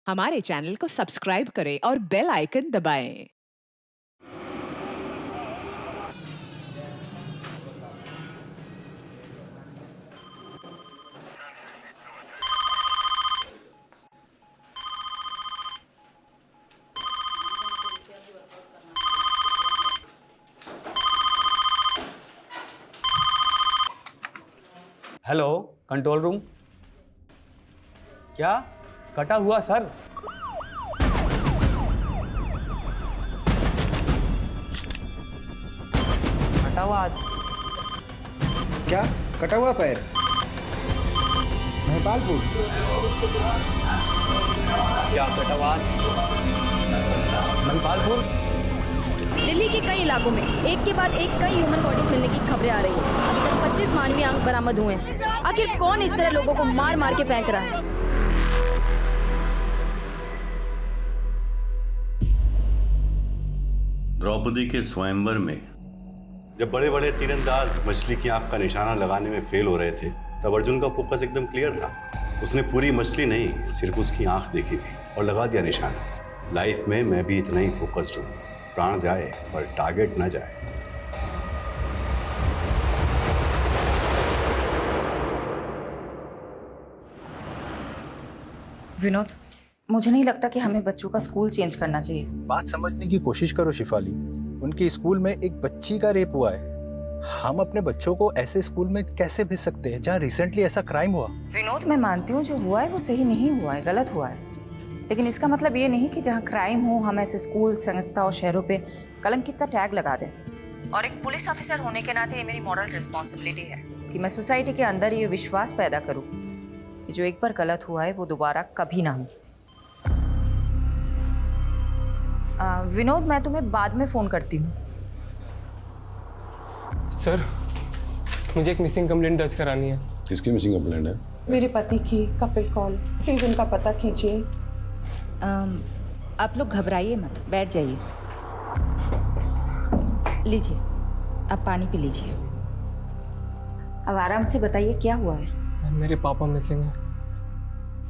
हमारे चैनल को सब्सक्राइब करें और बेल आइकन दबाएं। Hello, control room. क्या कटा हुआ सर? कटा हुआ आज? क्या कटा हुआ पैर? महिपालपुर। क्या कटा हुआ आज? महिपालपुर। दिल्ली के कई इलाकों में एक के बाद एक कई ह्यूमन बॉडीज मिलने की खबरें आ रही हैं। अभी तक 25 मानवीय अंग बरामद हुए हैं। आखिर कौन इस तरह लोगों को मार मार के फेंक रहा है? द्रौपदी के स्वयंवर में जब बड़े बड़े तीरंदाज मछली की आंख का निशाना लगाने में फेल हो रहे थे, तब अर्जुन का फोकस एकदम क्लियर था। उसने पूरी मछली नहीं, सिर्फ उसकी आंख देखी थी और लगा दिया निशाना। लाइफ में मैं भी इतना ही फोकस्ड हूँ। प्राण जाए पर टारगेट ना जाए। विनोद, मुझे नहीं लगता कि हमें बच्चों का स्कूल चेंज करना चाहिए। बात समझने की कोशिश करो शिफाली। उनके स्कूल में एक बच्ची का रेप हुआ है। हम अपने बच्चों को ऐसे स्कूल में कैसे भेज सकते हैं जहाँ रिसेंटली ऐसा क्राइम हुआ? विनोद, मैं मानती हूँ जो हुआ है वो सही नहीं हुआ है, गलत हुआ है, लेकिन इसका मतलब ये नहीं कि जहाँ क्राइम हो हम ऐसे स्कूल, संस्था और शहरों पे कलंकित का टैग लगा दें। और एक पुलिस ऑफिसर होने के नाते ये मेरी मॉरल रिस्पॉन्सिबिलिटी है कि मैं सोसाइटी के अंदर ये विश्वास पैदा करूँ कि जो एक बार गलत हुआ है वो दोबारा कभी ना हो। विनोद, मैं तुम्हें बाद में फ़ोन करती हूँ। सर, मुझे एक मिसिंग कंप्लेंट दर्ज करानी है। किसकी मिसिंग कंप्लेंट है? मेरे पति की। कपिल कौल, प्लीज उनका पता कीजिए। आप लोग घबराइए मत, बैठ जाइए। लीजिए, आप पानी पी लीजिए। अब आराम से बताइए क्या हुआ है। मेरे पापा मिसिंग है।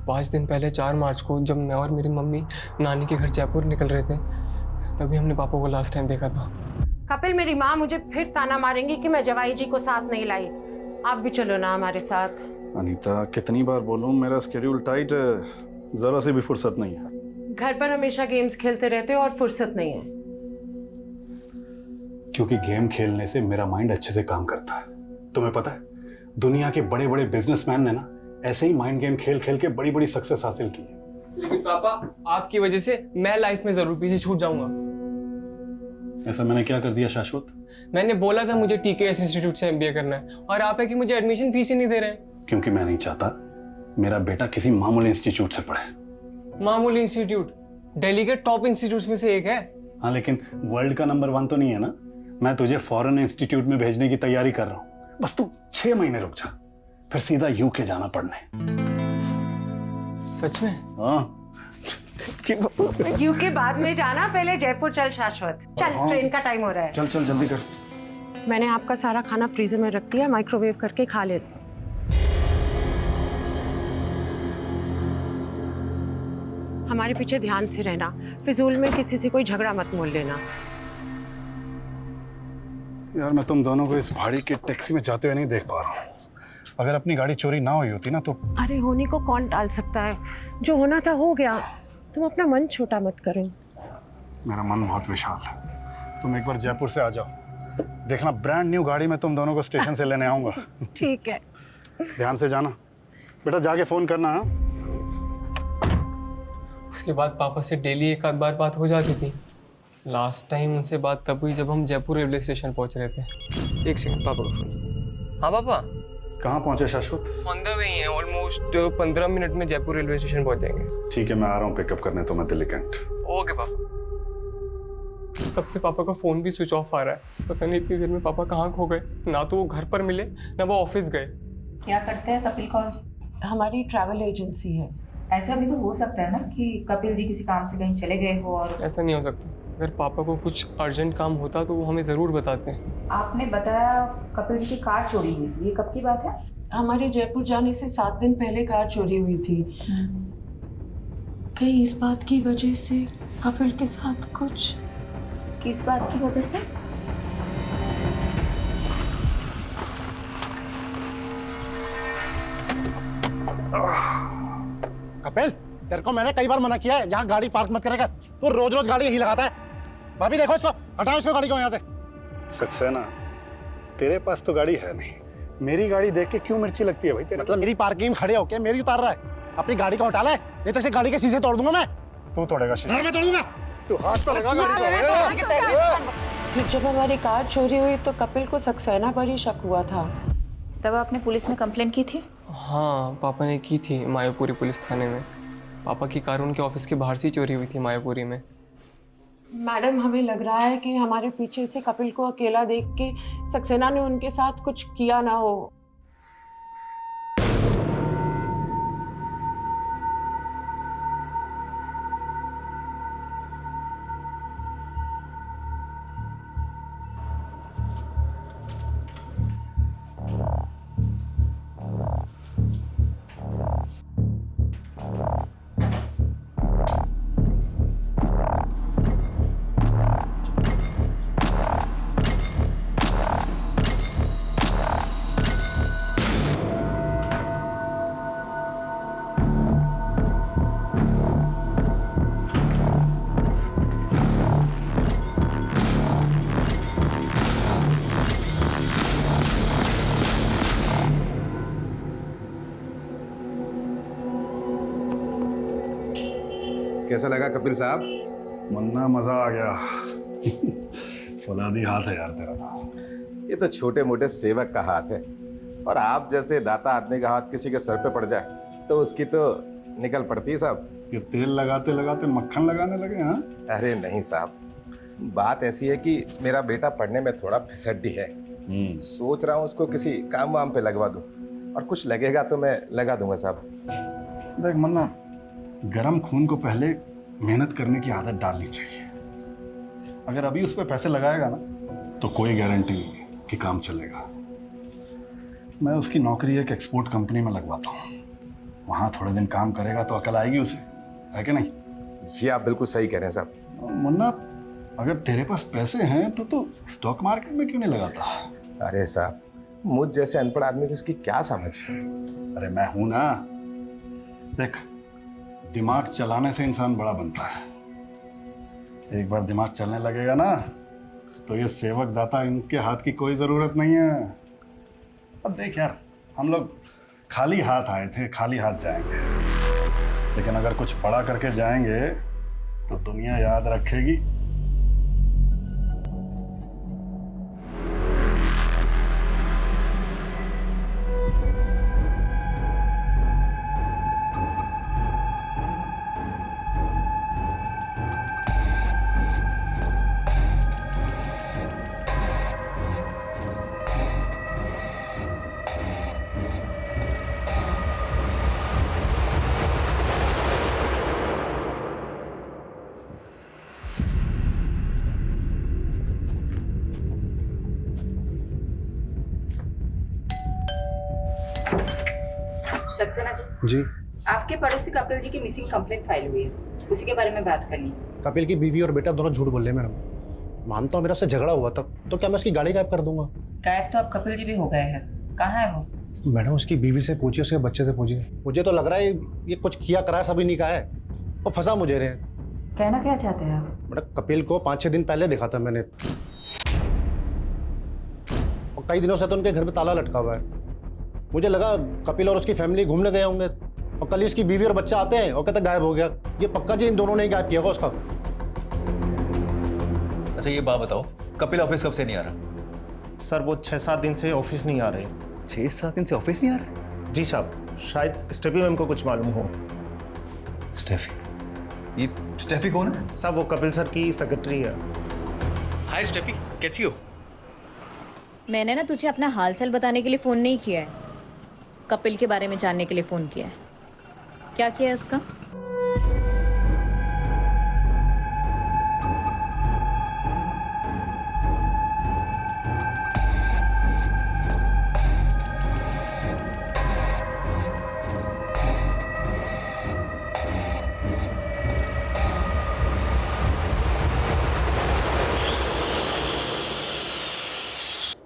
5 दिन पहले 4 मार्च को जब मैं और मेरी मम्मी नानी के घर जयपुर निकल रहे थे, तभी हमने पापा को लास्ट टाइम देखा था। कपिल, मेरी माँ मुझे फिर ताना मारेंगी कि मैं जवाई जी को साथ नहीं लाई। आप भी चलो ना हमारे साथ। अनीता, कितनी बार बोलूं, मेरा स्केड्यूल टाइट है, जरा से भी फुर्सत नहीं है। घर पर हमेशा गेम्स खेलते रहते हो और फुर्सत नहीं है। क्योंकि गेम खेलने से मेरा माइंड अच्छे से काम करता है। तुम्हें पता है, दुनिया के बड़े बड़े बिजनेसमैन ने ना ऐसे ही माइंड गेम खेल खेल के बड़ी बड़ी सक्सेस हासिल की है। लेकिन पापा, आपकी वजह से मैं लाइफ में जरूर पीछे छूट जाऊंगा। ऐसा मैंने क्या कर दिया शाश्वत? मैंने बोला था मुझे टीकेएस इंस्टीट्यूट से एमबीए करना है, और आप है कि मुझे एडमिशन फीस ही नहीं दे रहे हैं। क्योंकि मैं नहीं चाहता मेरा बेटा किसी मामूली इंस्टीट्यूट से पढ़े। मामूली इंस्टीट्यूट दिल्ली के टॉप इंस्टीट्यूट में से एक है। हाँ, लेकिन वर्ल्ड का नंबर 1 तो नहीं है ना। मैं तुझे फॉरेन इंस्टीट्यूट में भेजने की तैयारी कर रहा हूँ। बस तू 6 महीने रुक जा, फिर सीधा यूके जाना पढ़ने। सच में? हाँ। यूके बाद में जाना, पहले जयपुर चल शाश्वत। चल, ट्रेन का टाइम हो रहा है। चल चल जल्दी कर। मैंने आपका सारा खाना फ्रीजर में रख दिया, माइक्रोवेव करके खा लेते। हमारे पीछे ध्यान से रहना, फिजूल में किसी से कोई झगड़ा मत मोल लेना। यार, मैं तुम दोनों को इस भाड़ी की टैक्सी में जाते हुए नहीं देख पा रहा हूँ। अगर अपनी गाड़ी चोरी ना हुई होती ना तो। अरे, होने को कौन टाल सकता है? जो होना था हो गया। तुम अपना मन छोटा मत करो। मेरा मन बहुत विशाल है। तुम एक बार जयपुर से आ जाओ, देखना ब्रांड न्यू गाड़ी में तुम दोनों को स्टेशन से लेने आऊंगा। ठीक है। ध्यान से जाना बेटा, जाके फोन करना। हाँ? उसके बाद पापा से डेली एक आध बार बात हो जाती थी। लास्ट टाइम उनसे बात तब हुई जब हम जयपुर रेलवे स्टेशन पहुंच रहे थे। एक सेकंड, पापा का फोन। हाँ पापा। कहाँ पहुंचे शाश्वत? ऑन द वे ही हैं, ऑलमोस्ट 15 मिनट में जयपुर रेलवे स्टेशन पहुंच जाएंगे। ठीक है, मैं आ रहा हूँ पिकअप करने तो मैं दिल्ली कैंट। ओके पापा। तब से पापा का फोन भी स्विच ऑफ आ रहा है। पता नहीं इतनी देर में पापा कहाँ खो गए। ना तो वो घर पर मिले, ना वो ऑफिस गए। क्या करते हैं कपिल कौल जी? हमारी ट्रैवल एजेंसी है। ऐसा भी तो हो सकता है ना कि कपिल जी किसी काम से कहीं चले गए हो और। ऐसा नहीं हो सकता। अगर पापा को कुछ अर्जेंट काम होता तो वो हमें ज़रूर बताते हैं। आपने बताया कपिल जी की कार चोरी हुई, ये कब की बात है? हमारे जयपुर जाने से 7 दिन पहले कार चोरी हुई थी। कहीं इस बात की वजह से कपिल के साथ कुछ? किस बात की वजह से? कपिल, तेरे को मैंने कई बार मना किया है यहाँ गाड़ी पार्क मत करेगा। तू रोज रोज गाड़ी यही लगाता है। भाभी देखो इसको, हटाओ इसको गाड़ी को यहाँ से। सक्सेना, तेरे पास तो गाड़ी है नहीं, मेरी गाड़ी देख के क्यों मिर्ची लगती है भाई तेरे? मतलब मेरी पार्किंग में खड़े होके मेरी उतार रहा है। अपनी गाड़ी को हटा ले, नहीं तो इसे गाड़ी के शीशे तोड़ दूंगा मैं। तू तोड़ेगा शीशे? मैं तोड़ूंगा। तू हाथ तो लगा गाड़ी फिर जब हमारी कार चोरी हुई तो कपिल को सक्सेना पर ही शक हुआ था। तब आपने पुलिस में कंप्लेंट की थी? हाँ, पापा ने की थी मायापुरी पुलिस थाने में। पापा की कार उनके ऑफिस के बाहर से चोरी हुई थी मायापुरी में। मैडम, हमें लग रहा है कि हमारे पीछे से कपिल को अकेला देख के सक्सेना ने उनके साथ कुछ किया ना हो। कैसा लगा कपिल साहब? मुन्ना, मजा आ गया। फौलादी हाथ है यार तेरा तो। ये तो छोटे मोटे सेवक का हाथ है, और आप जैसे दाता आदमी का हाथ किसी के सर पे पड़ जाए तो उसकी तो निकल पड़ती है साहब। ये तेल लगाते लगाते मक्खन लगाने लगे? हाँ, अरे नहीं साहब, बात ऐसी है कि मेरा बेटा पढ़ने में थोड़ा फिसड्डी है। सोच रहा हूँ उसको किसी काम वाम पे लगवा दूँ, और कुछ लगेगा तो मैं लगा दूंगा साहब। देख मुन्ना, गरम खून को पहले मेहनत करने की आदत डालनी चाहिए। अगर अभी उस पर पैसे लगाएगा ना तो कोई गारंटी नहीं है कि काम चलेगा। मैं उसकी नौकरी एक एक्सपोर्ट कंपनी में लगवाता हूँ, वहाँ थोड़े दिन काम करेगा तो अकल आएगी उसे, है कि नहीं? ये आप बिल्कुल सही कह रहे हैं साहब। मुन्ना, अगर तेरे पास पैसे हैं तो स्टॉक मार्केट में क्यों नहीं लगाता? अरे साहब, मुझ जैसे अनपढ़ आदमी को इसकी क्या समझ? अरे मैं हूं ना। देख, दिमाग चलाने से इंसान बड़ा बनता है। एक बार दिमाग चलने लगेगा ना तो ये सेवक दाता इनके हाथ की कोई जरूरत नहीं है। अब देख यार, हम लोग खाली हाथ आए थे, खाली हाथ जाएंगे, लेकिन अगर कुछ बड़ा करके जाएंगे तो दुनिया याद रखेगी। सक्सेना जी, आपके पड़ोसी कपिल जी की मिसिंग कंप्लेंट फाइल हुई है, उसी के बारे में बात करनी। कपिल की बीवी और बेटा दोनों झूठ बोल रहे हैं मैडम। मानता हूँ मेरा उससे झगड़ा हुआ था, तो क्या मैं उसकी गाड़ी गायब कर दूंगा? गायब तो अब कपिल जी भी हो गए हैं, कहाँ है वो? मैडम, उसकी बीवी से पूछिए, उसके बच्चे से पूछिए। मुझे तो लग रहा है ये कुछ किया करा सभी नहीं कहा है, और फंसा मुझे रहे। कहना क्या चाहते हैं आप? मैडम, कपिल को 5-6 दिन पहले देखा था मैंने, और कई दिनों से तो उनके घर में ताला लटका हुआ है। मुझे लगा कपिल और उसकी फैमिली घूमने गए होंगे, और कल इसकी बीवी और बच्चा आते हैं और कहते गायब हो गया। ये पक्का जी इन दोनों ने ही गायब किया होगा उसका। अच्छा, ये बात बताओ, कपिल ऑफिस कब से नहीं आ रहा? सर, वो 6-7 दिन से ऑफिस नहीं आ रहे। 6-7 दिन से ऑफिस नहीं आ रहा? जी साहब, शायद स्टेफी मैम को कुछ मालूम हो। स्टेफी? ये स्टेफी कौन है? साहब, वो कपिल सर की सेक्रेटरी है। हाय स्टेफी, कैसी हो? मैंने ना तुझे अपना हालचाल बताने के लिए फ़ोन नहीं किया है, कपिल के बारे में जानने के लिए फ़ोन किया है। क्या किया है उसका?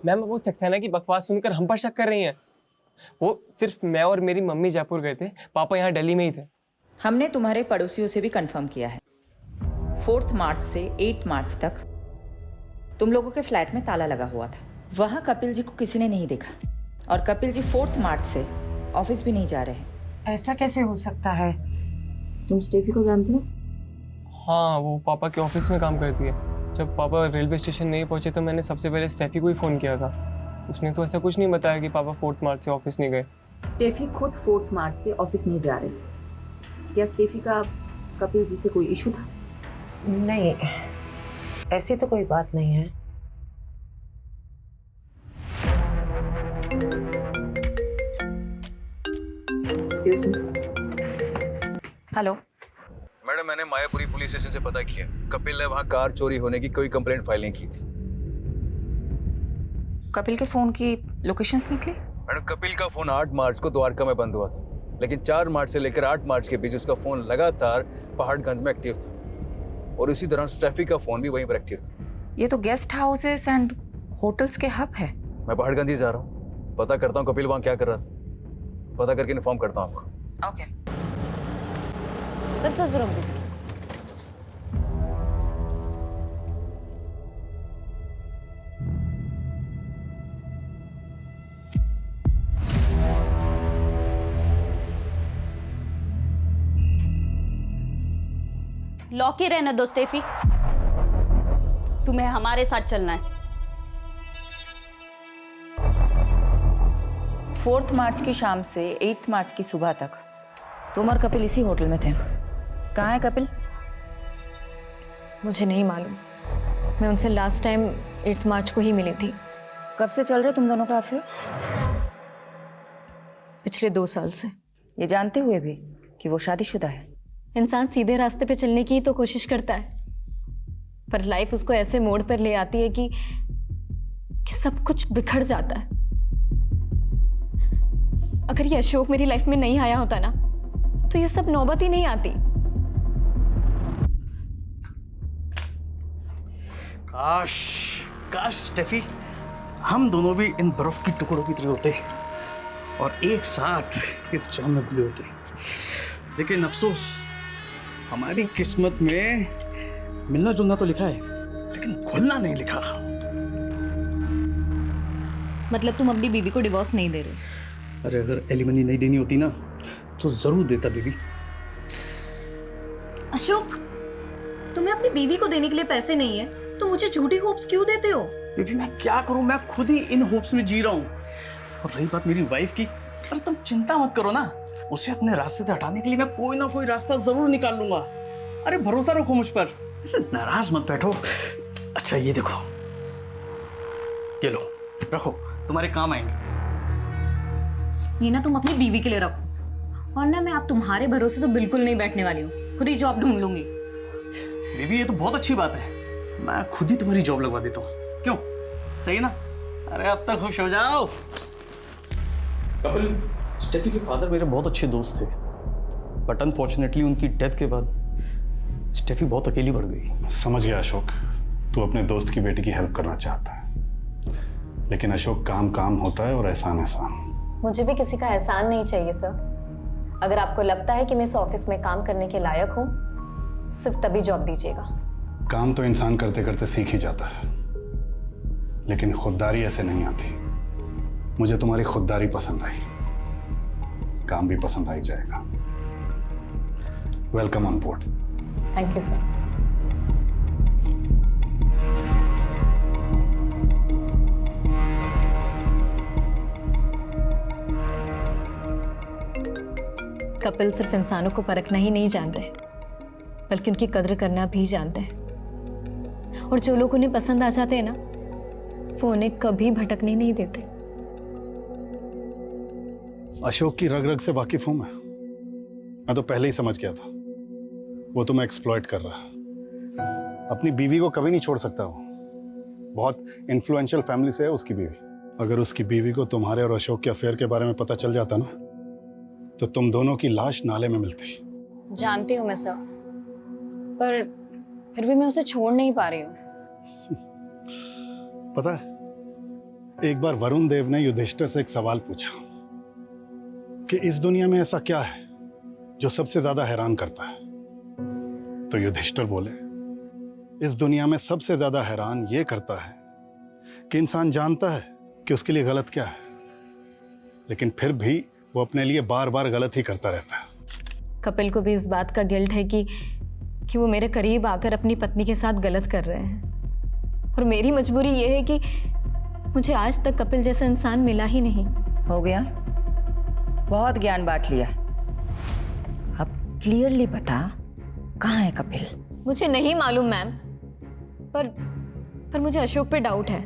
मैम वो सक्सेना की बकवास सुनकर हम पर शक कर रही हैं। वो सिर्फ मैं और मेरी मम्मी जयपुर गए थे, पापा यहाँ दिल्ली में ही थे। हमने तुम्हारे पड़ोसियों से भी कंफर्म किया है। 4 मार्च से 8 मार्च तक तुम लोगों के फ्लैट में ताला लगा हुआ था। वहां कपिल जी को किसी ने नहीं देखा और कपिल जी 4 मार्च से ऑफिस भी नहीं जा रहे हैं। ऐसा कैसे हो सकता है? तुम स्टेफी को जानते हो? हाँ, वो पापा के ऑफिस में काम करती है। जब पापा रेलवे स्टेशन नहीं पहुंचे तो मैंने सबसे पहले स्टेफी को ही फ़ोन किया था। उसने तो ऐसा कुछ नहीं बताया कि पापा 4 मार्च से ऑफिस नहीं गए। स्टेफी खुद 4 मार्च से ऑफिस नहीं जा रहे। क्या स्टेफी का कपिल जी से कोई इशू था? नहीं, ऐसी तो कोई बात नहीं है। हेलो मैडम, मैंने मायापुरी पुलिस स्टेशन से पता किया, कपिल ने वहाँ कार चोरी होने की कोई कंप्लेंट फाइल नहीं की थी। कपिल के फोन की लोकेशंस निकली? मैडम, कपिल का फोन 8 मार्च को द्वारका में बंद हुआ था, लेकिन 4 मार्च से लेकर 8 मार्च के बीच उसका फोन लगातार पहाड़गंज में एक्टिव था और इसी दौरान स्टेफी का फोन भी वहीं पर एक्टिव था। ये तो गेस्ट हाउसेस एंड होटल्स के हब है। मैं पहाड़गंज ही जा रहा हूँ, पता करता हूँ कपिल वहाँ क्या कर रहा था, पता करके इन्फॉर्म करता हूँ आपको। ओके। बस रोक दीजिए। लॉक ही रहने दो स्टेफी, तुम्हें हमारे साथ चलना है। 4 मार्च की शाम से 8 मार्च की सुबह तक तुम और कपिल इसी होटल में थे। कहाँ है कपिल? मुझे नहीं मालूम, मैं उनसे लास्ट टाइम 8 मार्च को ही मिली थी। कब से चल रहे तुम दोनों का अफेयर? पिछले 2 साल से। ये जानते हुए भी कि वो शादीशुदा है। इंसान सीधे रास्ते पे चलने की तो कोशिश करता है, पर लाइफ उसको ऐसे मोड़ पर ले आती है कि सब कुछ बिखर जाता है। अगर ये अशोक मेरी लाइफ में नहीं आया होता ना, तो ये सब नौबत ही नहीं आती। काश काश स्टेफी, हम दोनों भी इन बर्फ की टुकड़ों की तरह होते और एक साथ इस जाम में घुले होते। लेकिन अफसोस, हमारी किस्मत में मिलना जुलना तो लिखा है, लेकिन घुलना नहीं लिखा। मतलब तुम अपनी बीवी को डिवोर्स नहीं दे रहे? अरे अगर एलिमनी नहीं देनी होती ना, तो जरूर देता बीबी। अशोक, तुम्हें अपनी बीवी को देने के लिए पैसे नहीं है तो मुझे झूठी होप्स क्यों देते हो? बीबी मैं क्या करूं, मैं खुद ही इन होप्स में जी रहा हूं। और रही बात मेरी वाइफ की, अरे तुम चिंता मत करो ना, उसे अपने रास्ते से हटाने के लिए मैं कोई ना कोई रास्ता जरूर निकाल लूंगा। अरे भरोसा रखो मुझ पर, ऐसे नाराज मत बैठो। अच्छा ये देखो, ये लो, रखो, तुम्हारे काम आएंगे। ये ना तुम अपनी बीवी के लिए रखो, और ना मैं आप तुम्हारे भरोसे तो बिल्कुल नहीं बैठने वाली हूँ। खुद ही जॉब ढूंढ लूंगी। बीबी ये तो बहुत अच्छी बात है, मैं खुद ही तुम्हारी जॉब लगवा देता हूँ। क्यों, सही ना? अरे अब तक खुश हो जाओ। कपिल, स्टेफी के फादर मेरे बहुत अच्छे दोस्त थे, बट अनफॉर्चुनेटली उनकी डेथ के बाद स्टेफी बहुत अकेली पड़ गई। समझ गया अशोक, तू अपने दोस्त की बेटी की हेल्प करना चाहता है, लेकिन अशोक काम काम होता है और एहसान एहसान। मुझे भी किसी का एहसान नहीं चाहिए सर। अगर आपको लगता है कि मैं इस ऑफिस में काम करने के लायक हूँ, सिर्फ तभी जॉब दीजिएगा। काम तो इंसान करते करते सीख ही जाता है, लेकिन खुददारी ऐसे नहीं आती। मुझे तुम्हारी खुददारी पसंद आई, काम भी पसंद आ ही जाएगा। Welcome on board. Thank you sir. Kapil सिर्फ इंसानों को परखना ही नहीं जानते, बल्कि उनकी कद्र करना भी जानते हैं। और जो लोग उन्हें पसंद आ जाते हैं ना, वो उन्हें कभी भटकने नहीं देते। अशोक की रग रग से वाकिफ हूं मैं तो पहले ही समझ गया था वो तुम्हें एक्सप्लॉइट कर रहा है। अपनी बीवी को कभी नहीं छोड़ सकता वो, बहुत इन्फ्लुएंशियल फैमिली से है उसकी बीवी। अगर उसकी बीवी को तुम्हारे और अशोक के अफेयर के बारे में पता चल जाता ना, तो तुम दोनों की लाश नाले में मिलती। जानती हूँ मैं सर, पर फिर भी मैं उसे छोड़ नहीं पा रही हूँ। पता है, एक बार वरुण देव ने युधिष्ठिर से एक सवाल पूछा कि इस दुनिया में ऐसा क्या है जो सबसे ज्यादा हैरान करता है। तो युधिष्ठिर बोले, इस दुनिया में सबसे ज्यादा हैरान ये करता है कि इंसान जानता है कि उसके लिए गलत क्या है, लेकिन फिर भी वो अपने लिए बार बार गलत ही करता रहता है। कपिल को भी इस बात का गिल्ट है कि वो मेरे करीब आकर अपनी पत्नी के साथ गलत कर रहे हैं, और मेरी मजबूरी ये है कि मुझे आज तक कपिल जैसा इंसान मिला ही नहीं। हो गया, बहुत ज्ञान बांट लिया। अब क्लियरली बता, कहाँ है कपिल? मुझे नहीं मालूम मैम, पर मुझे अशोक पे डाउट है,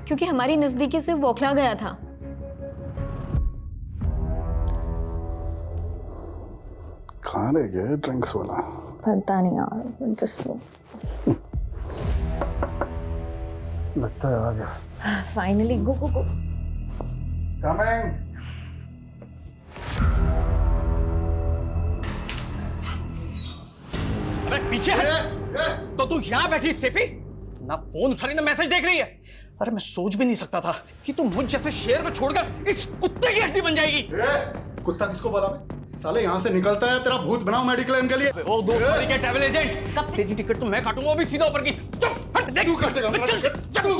क्योंकि हमारी नजदीकी से बौखला गया था। कहाँ रह गया ड्रिंक्स वाला? पता नहीं यार, जस्ट लगता है आ गया। फाइनली, गो गो गो। कमिंग। अरे पीछे हट। तो तू यहाँ बैठी स्टेफी, ना फोन उठा रही ना मैसेज देख रही है। अरे मैं सोच भी नहीं सकता था कि तू मुझ जैसे शेर को छोड़कर इस कुत्ते की हड्डी बन जाएगी। कुत्ता किसको बोला? साले यहाँ से निकलता है, तेरा भूत बनाओ मेडिक्लेम के लिए। ओ दो के ट्रैवल एजेंट, तेरी टिकट तो मैं काटूंगा, वो भी सीधा ऊपर की। चुप हट, देख। तू काटेगा, मैं चल छोड़ो,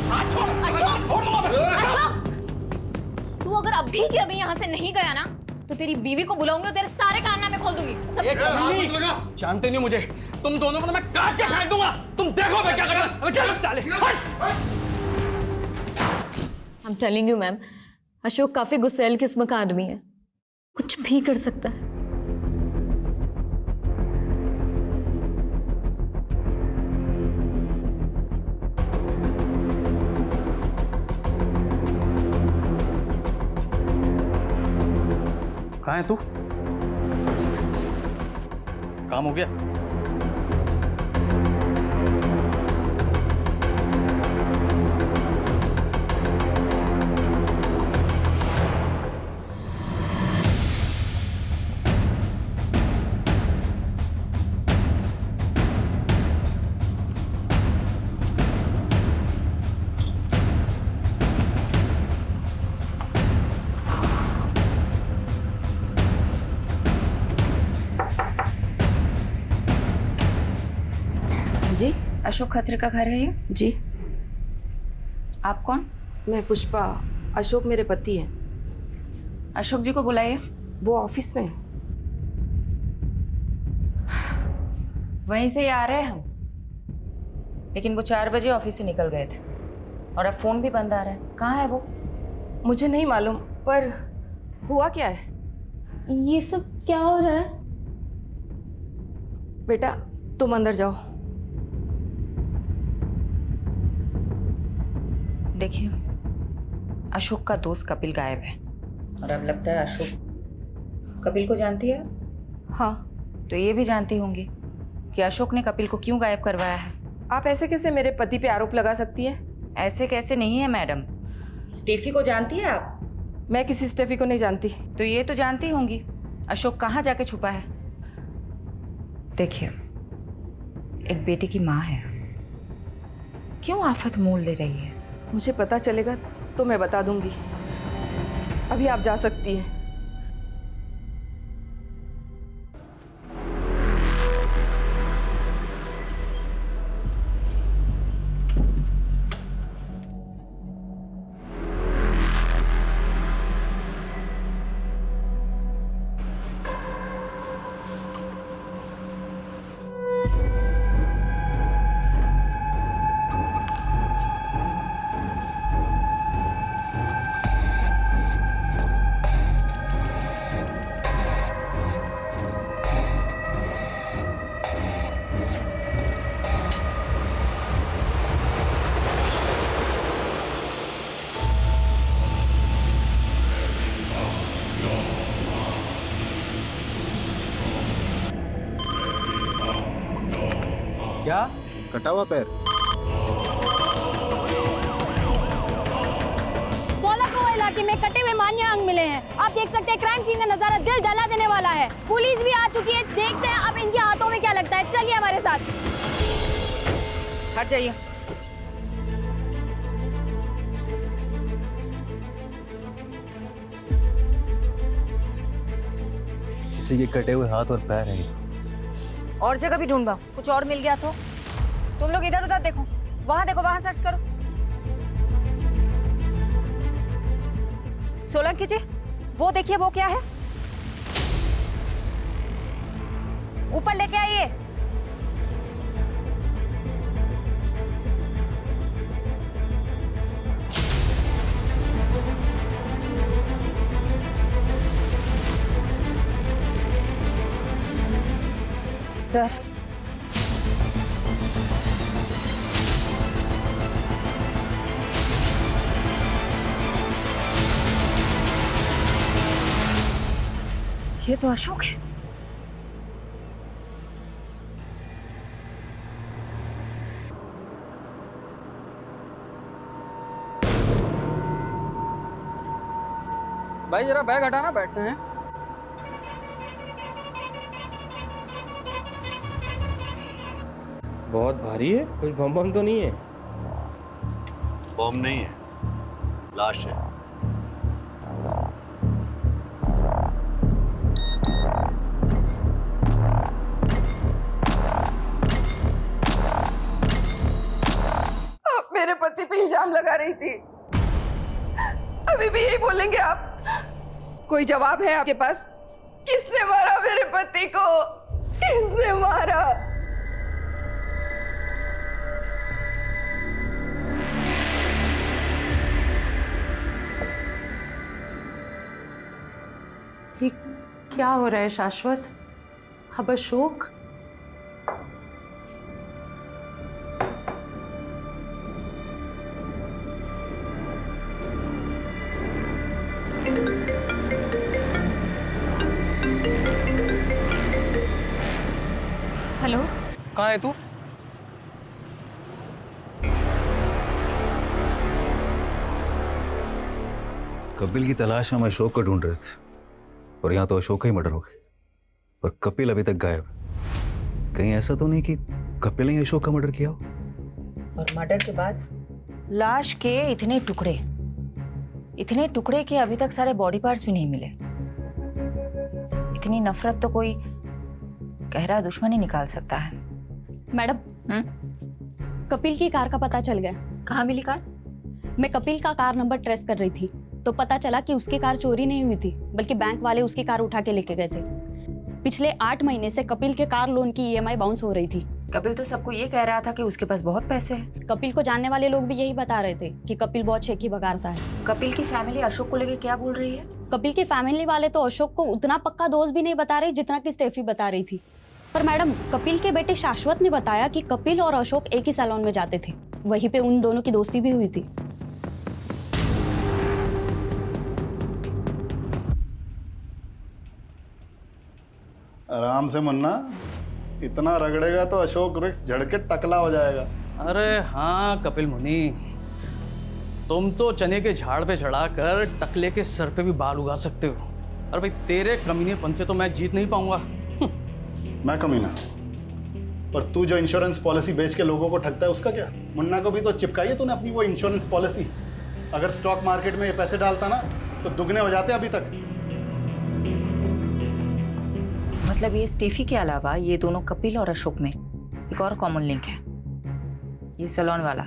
हाथ छोड़। अशोक, तू अगर अभी के अभी यहाँ से नहीं गया ना, तो तेरी बीवी को बुलाऊंगी और तेरे सारे कारनामे खोल दूंगी। जानते नहीं मुझे, तुम दोनों को मैं काट के फेंक दूंगा। तुम देखो मैं क्या कर रहा I'm telling you ma'am, Ashok काफी गुस्सैल किस्म का आदमी है, कुछ भी कर सकता है। कहाँ है तू? काम हो गया? जी, अशोक खत्री का घर है ये? जी। आप कौन? मैं पुष्पा, अशोक मेरे पति हैं। अशोक जी को बुलाइए। वो ऑफिस में। वहीं से ही आ रहे हैं हम, लेकिन वो 4 बजे ऑफिस से निकल गए थे और अब फोन भी बंद आ रहा है। कहाँ है वो? मुझे नहीं मालूम, पर हुआ क्या है? ये सब क्या हो रहा है? बेटा तुम अंदर जाओ। देखिए, अशोक का दोस्त कपिल गायब है और अब लगता है अशोक कपिल को जानती है। हाँ, तो ये भी जानती होंगी कि अशोक ने कपिल को क्यों गायब करवाया है। आप ऐसे कैसे मेरे पति पे आरोप लगा सकती हैं? ऐसे कैसे नहीं है मैडम। स्टेफी को जानती है आप? मैं किसी स्टेफी को नहीं जानती। तो ये तो जानती होंगी अशोक कहाँ जाके छुपा है। देखिए, एक बेटी की माँ है, क्यों आफत मोल ले रही है? मुझे पता चलेगा तो मैं बता दूंगी। अभी आप जा सकती हैं। क्या? कटा हुआ पैर। कोलाको इलाके में कटे हुए मान्य अंग मिले हैं। आप देख सकते हैं क्राइम सीन का नजारा दिल जला देने वाला है। पुलिस भी आ चुकी है, देखते हैं अब इनके हाथों में क्या लगता है। चलिए हमारे साथ। हट जाइए। किसी के कटे हुए हाथ और पैर हैं। और जगह भी ढूंढा, कुछ और मिल गया तो? तुम लोग इधर उधर देखो, वहां सर्च करो। सोलंकी जी, वो देखिए, वो क्या है? ऊपर लेके आइए। सर, ये तो अशोक है। भाई जरा बैग हटाना, बैठते हैं। बहुत भारी है, कोई बम बम तो नहीं है? बम नहीं है, लाश है। आप मेरे पति पे इल्जाम लगा रही थी, अभी भी यही बोलेंगे आप? कोई जवाब है आपके पास? किसने मारा मेरे पति को? किसने मारा? ये क्या हो रहा है शाश्वत? अब अशोक? हेलो, कहाँ है तू? कपिल की तलाश में हम अशोक को ढूंढ रहे थे और यहाँ तो अशोक का ही मर्डर हो गया, पर कपिल अभी तक गायब है। कहीं ऐसा तो नहीं कि कपिल ने अशोक का मर्डर किया हो? और मर्डर के बाद लाश के इतने टुकड़े कि अभी तक सारे बॉडी पार्ट्स भी नहीं मिले। इतनी नफरत तो कोई गहरा दुश्मन ही निकाल सकता है। मैडम, कपिल की कार का पता चल गया। कहाँ मिली कार? मैं कपिल का कार नंबर ट्रेस कर रही थी तो पता चला कि उसकी कार चोरी नहीं हुई थी, बल्कि बैंक वाले उसकी कार उठा के लेके गए थे। पिछले 8 महीने से कपिल के कार लोन की EMI बाउंस हो रही थी। कपिल तो सबको ये कह रहा था कि उसके पास बहुत पैसे हैं। कपिल को जानने वाले लोग भी यही बता रहे थे कि कपिल बहुत शेखी बगाड़ता है। कपिल की फैमिली अशोक को लेके क्या बोल रही है? कपिल की फैमिली वाले तो अशोक को उतना पक्का दोस्त भी नहीं बता रहे जितना कि स्टेफी बता रही थी। पर मैडम, कपिल के बेटे शाश्वत ने बताया कि कपिल और अशोक एक ही सैलून में जाते थे, वहीं पे उन दोनों की दोस्ती भी हुई थी। आराम से मुन्ना, इतना रगड़ेगा तो अशोक वृक्ष झड़ के टकला हो जाएगा। अरे हाँ कपिल मुनि, तुम तो चने के झाड़ पे चढ़ाकर टकले के सर पे भी बाल उगा सकते हो। अरे भाई, तेरे कमीनेपन से तो मैं जीत नहीं पाऊंगा। मैं कमीना? पर तू जो इंश्योरेंस पॉलिसी बेच के लोगों को ठगता है उसका क्या? मुन्ना को भी तो चिपकाई है तूने अपनी वो इंश्योरेंस पॉलिसी। अगर स्टॉक मार्केट में ये पैसे डालता ना तो दुगने हो जाते अभी तक। मतलब ये स्टेफी के अलावा ये दोनों कपिल और अशोक में एक और कॉमन लिंक है, ये सैलून वाला।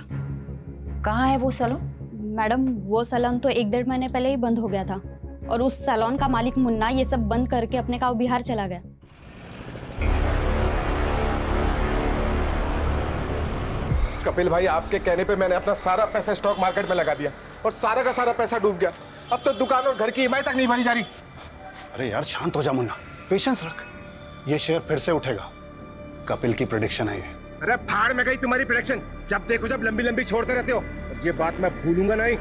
कहाँ है वो सैलून? मैडम, वो सैलून तो 1-1.5 महीने पहले ही बंद हो गया था और उस सैलून का मालिक मुन्ना ये सब बंद करके अपने गाँव बिहार चला गया। कपिल भाई, आपके कहने पे मैंने अपना सारा पैसा स्टॉक मार्केट में लगा दिया और सारा का सारा पैसा डूब गया। अब तो दुकान और घर की EMI तक नहीं भरी जा रही। अरे यार शांत हो जा मुन्ना, पेशेंस रख, ये शेयर फिर से उठेगा। कपिल की प्रेडिक्शन है ये। अरे फाड़ में गई तुम्हारी प्रेडिक्शन, जब देखो जब लंबी लंबी छोड़ते रहते हो, और ये बात मैं भूलूंगा नहीं।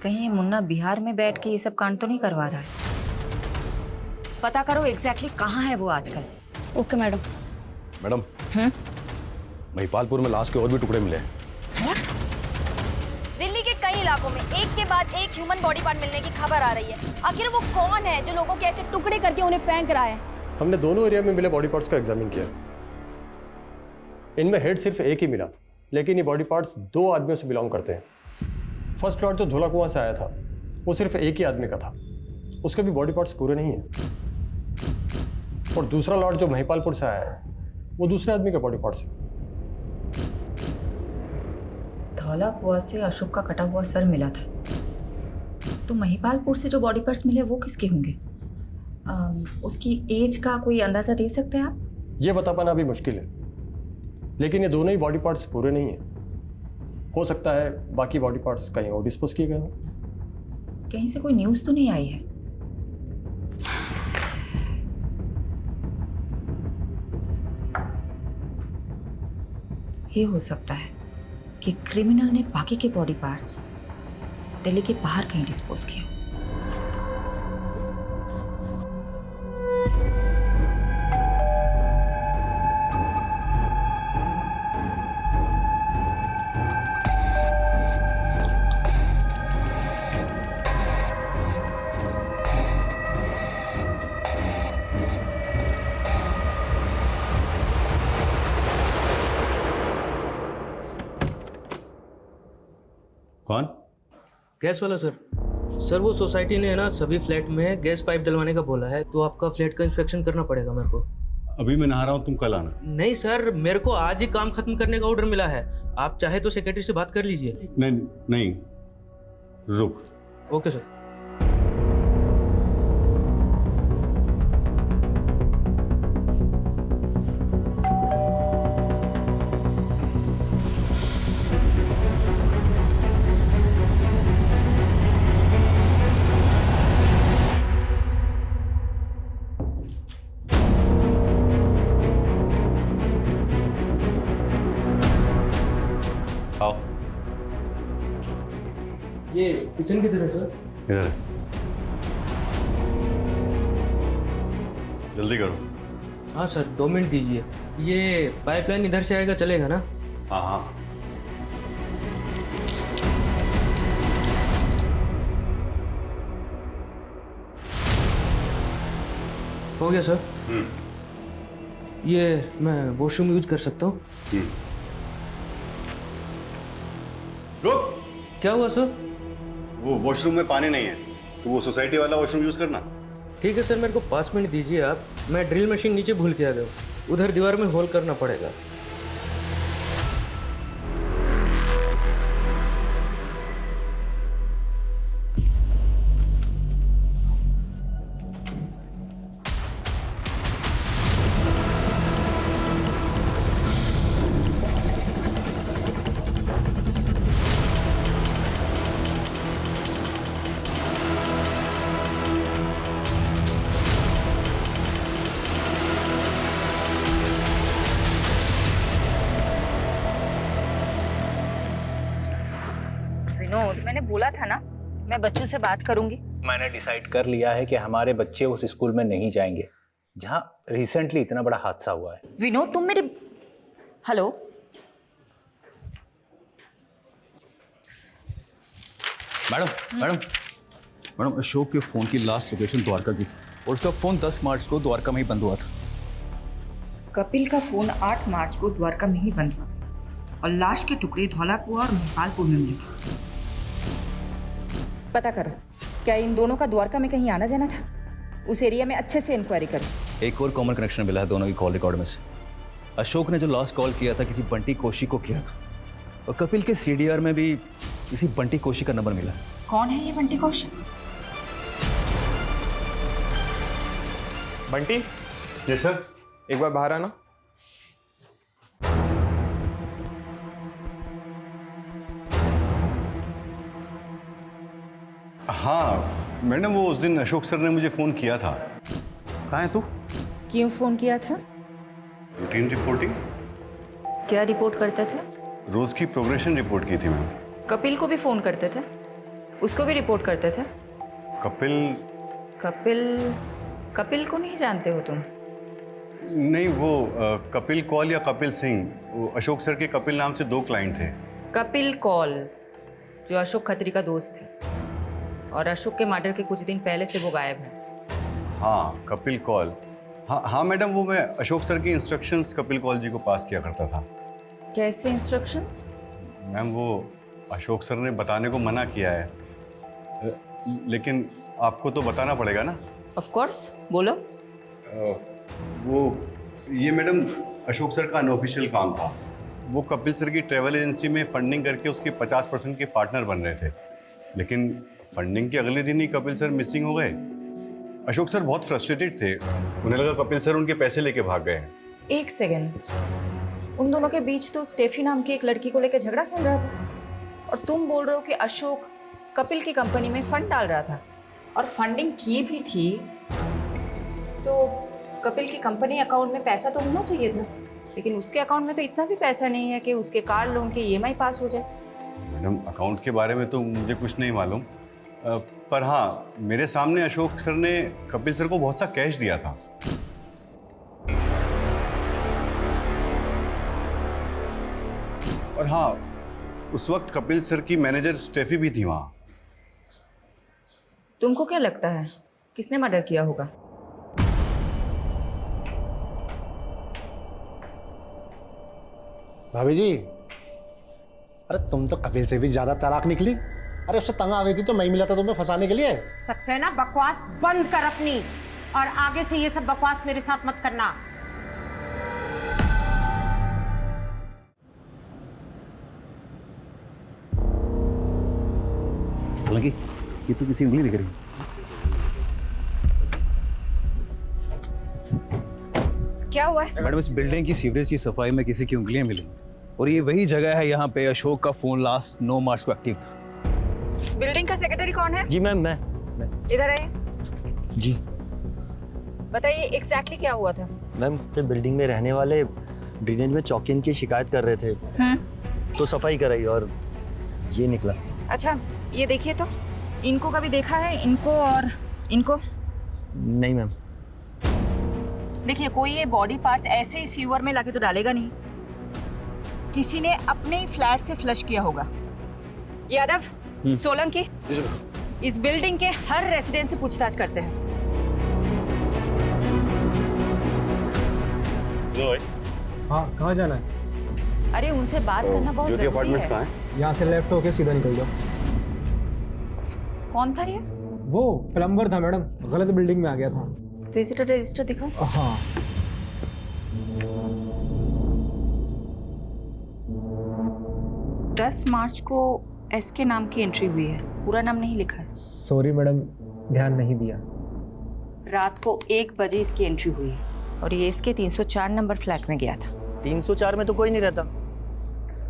कहीं ये मुन्ना बिहार में बैठ के ये सब कांड तो नहीं करवा रहा है? पता करो एग्जैक्टली कहाँ है वो आजकल। Okay madam. मैडम, महिपालपुर में लाश के और भी टुकड़े मिले हैं। दिल्ली के कई इलाकों में एक के बाद एक ह्यूमन बॉडी पार्ट मिलने की खबर आ रही है। आखिर वो कौन है जो लोगों के ऐसे टुकड़े करके उन्हें फेंक रहा है? हमने दोनों एरिया में मिले बॉडी पार्ट्स को एग्जामिन किया। इनमें हेड सिर्फ एक ही मिला, लेकिन ये बॉडी पार्ट्स 2 आदमियों से बिलोंग करते हैं। फर्स्ट लॉट जो धोला कुआं से आया था वो सिर्फ एक ही आदमी का था, उसके भी बॉडी पार्ट्स पूरे नहीं है। और दूसरा लॉट जो महिपालपुर से आया है वो दूसरे आदमी का बॉडी पार्ट्स है। धौला कुआं से अशोक का कटा हुआ सर मिला था, तो महिपालपुर से जो बॉडी पार्ट्स मिले वो किसके होंगे? उसकी एज का कोई अंदाजा दे सकते हैं आप? ये बता पाना अभी मुश्किल है, लेकिन ये दोनों ही बॉडी पार्ट्स पूरे नहीं है। हो सकता है बाकी बॉडी पार्ट्स कहीं और डिस्पोज किए गए हों। कहीं से कोई न्यूज़ तो नहीं आई है? ये हो सकता है कि क्रिमिनल ने बाकी के बॉडी पार्ट्स दिल्ली के बाहर कहीं डिस्पोज किए। कौन? गैस वाला सर वो सोसाइटी ने है ना सभी फ्लैट में गैस पाइप डलवाने का बोला है, तो आपका फ्लैट का इंस्पेक्शन करना पड़ेगा मेरे को। अभी मैं नहा रहा हूँ, तुम कल आना। नहीं सर, मेरे को आज ही काम खत्म करने का ऑर्डर मिला है, आप चाहे तो सेक्रेटरी से बात कर लीजिए। नहीं रुक। Okay sir. ये किचन की तरफ सर। इधर जल्दी करो। हाँ सर 2 मिनट दीजिए। ये पाइपलाइन इधर से आएगा, चलेगा ना? हाँ हाँ। हो गया सर। ये मैं वॉशरूम यूज कर सकता हूँ? रुक। क्या हुआ सर? वो वॉशरूम में पानी नहीं है, तो वो सोसाइटी वाला वॉशरूम यूज करना। ठीक है सर, मेरे को 5 मिनट दीजिए आप। मैं ड्रिल मशीन नीचे भूल के आ गया, उधर दीवार में होल करना पड़ेगा। विनोद, मैंने बोला था ना मैं बच्चों से बात करूंगी। मैंने डिसाइड कर लिया है कि हमारे बच्चे उस स्कूल में नहीं जाएंगे जहां रिसेंटली इतना बड़ा हादसा हुआ है। विनोद तुम मेरे हेलो मैडम अशोक के फोन की लास्ट लोकेशन द्वारका की थी और उसका फोन 10 मार्च को द्वारका में ही बंद हुआ था। कपिल का फोन 8 मार्च को द्वारका में ही बंद हुआ था और लाश के टुकड़े धौला कुआं और महिपालपुर में मिले थे। पता करो क्या इन दोनों का द्वारका में कहीं आना जाना था? उस एरिया में अच्छे से इंक्वायरी करो। एक और कॉमन कनेक्शन मिला है दोनों की कॉल रिकॉर्ड में से। अशोक ने जो लास्ट कॉल किया था किसी बंटी कोशी को किया था और कपिल के सीडीआर में भी किसी बंटी कोशी का नंबर मिला। कौन है ये बंटी कौशिक? बंटी। जी सर। एक बार बाहर आना। हाँ मैडम, वो उस दिन अशोक सर ने मुझे फोन किया था। कहाँ है तू? क्यों फोन किया था? Routine reporting. क्या रिपोर्ट करते थे? रोज की प्रोग्रेशन रिपोर्ट की थी मैम। कपिल को भी फोन करते थे? उसको भी रिपोर्ट करते थे? कपिल को नहीं जानते हो तुम? नहीं, वो कपिल कौल या कपिल सिंह, वो अशोक सर के कपिल नाम से 2 क्लाइंट थे। कपिल कौल जो अशोक खत्री का दोस्त है और अशोक के मर्डर के कुछ दिन पहले से वो गायब है। हाँ कपिल कौल। हाँ मैडम, वो मैं अशोक सर की इंस्ट्रक्शंस कपिल कौल जी को पास किया करता था। कैसे इंस्ट्रक्शंस? मैम वो अशोक सर ने बताने को मना किया है, लेकिन आपको तो बताना पड़ेगा ना। ऑफ कोर्स, बोलो। वो ये मैडम अशोक सर का अनऑफिशियल काम था। वो कपिल सर की ट्रैवल एजेंसी में फंडिंग करके उसके 50% के पार्टनर बन रहे थे, लेकिन फंडिंग के अगले दिन ही कपिल सर मिसिंग हो गए। अशोक सर बहुत फ्रस्ट्रेटेड थे, उन्हें लगा कपिल सर उनके पैसे लेके भाग गए। एक सेकेंड, उन दोनों के बीच तो स्टेफी नाम की एक लड़की को लेकर झगड़ा चल रहा था, और तुम बोल रहे हो कि अशोक कपिल की कंपनी में फंड डाल रहा था और फंडिंग की भी थी, तो कपिल की कंपनी अकाउंट में पैसा तो होना चाहिए था, लेकिन उसके अकाउंट में तो इतना भी पैसा नहीं है कि उसके कार लोन के EMI पास हो जाए। मैडम अकाउंट के बारे में तो मुझे कुछ नहीं मालूम, पर हाँ मेरे सामने अशोक सर ने कपिल सर को बहुत सा कैश दिया था। और हाँ, उस वक्त कपिल सर की मैनेजर स्टेफी भी थी वहाँ। तुमको क्या लगता है किसने मर्डर किया होगा? भाभी जी, अरे तुम तो कपिल से भी ज्यादा चालाक निकली। अरे उससे तंग आ गई थी तो मैं ही मिला था तुम्हें फंसाने के लिए। सक्सेना, बकवास बंद कर अपनी, और आगे से ये सब बकवास मेरे साथ मत करना। हालांकि ये तो किसी उंगली दिख रही। क्या हुआ है? मैडम इस बिल्डिंग की सीवरेज की सफाई में किसी की उंगलियां मिली, और ये वही जगह है यहाँ पे अशोक का फोन लास्ट 9 मार्च को एक्टिव था। इस बिल्डिंग का सेक्रेटरी कौन है? जी मैम, मैं इधर आइए। जी बताइए एग्जैक्टली क्या हुआ था? मैम, बिल्डिंग में रहने वाले ड्रेनेज में चौकिन की शिकायत कर रहे थे, तो सफाई कराई और ये निकला। अच्छा, ये देखिए तो, इनको कभी देखा है? इनको और इनको? नहीं मैम। देखिए, कोई ये बॉडी पार्ट्स ऐसे ही सीवर में लाके तो डालेगा नहीं, किसी ने अपने ही फ्लैट से फ्लश किया होगा। यादव, सोलंकी, इस बिल्डिंग के हर रेसिडेंट से पूछताछ करते हैं। हाँ, कहाँ जाना है? अरे उनसे बात करना बहुत जरूरी है। यहाँ से लेफ्ट होके सीधा निकल जाओ। कौन था ये? वो प्लम्बर था मैडम, गलत बिल्डिंग में आ गया था। विजिटर रजिस्टर दिखाओ। हाँ। दस मार्च को SK नाम की एंट्री हुई है, पूरा नाम नहीं लिखा है। सॉरी मैडम, ध्यान नहीं दिया। रात को 1 बजे इसकी एंट्री हुई है, और ये SK 304 नंबर फ्लैट में गया था। 304 में तो कोई नहीं रहता,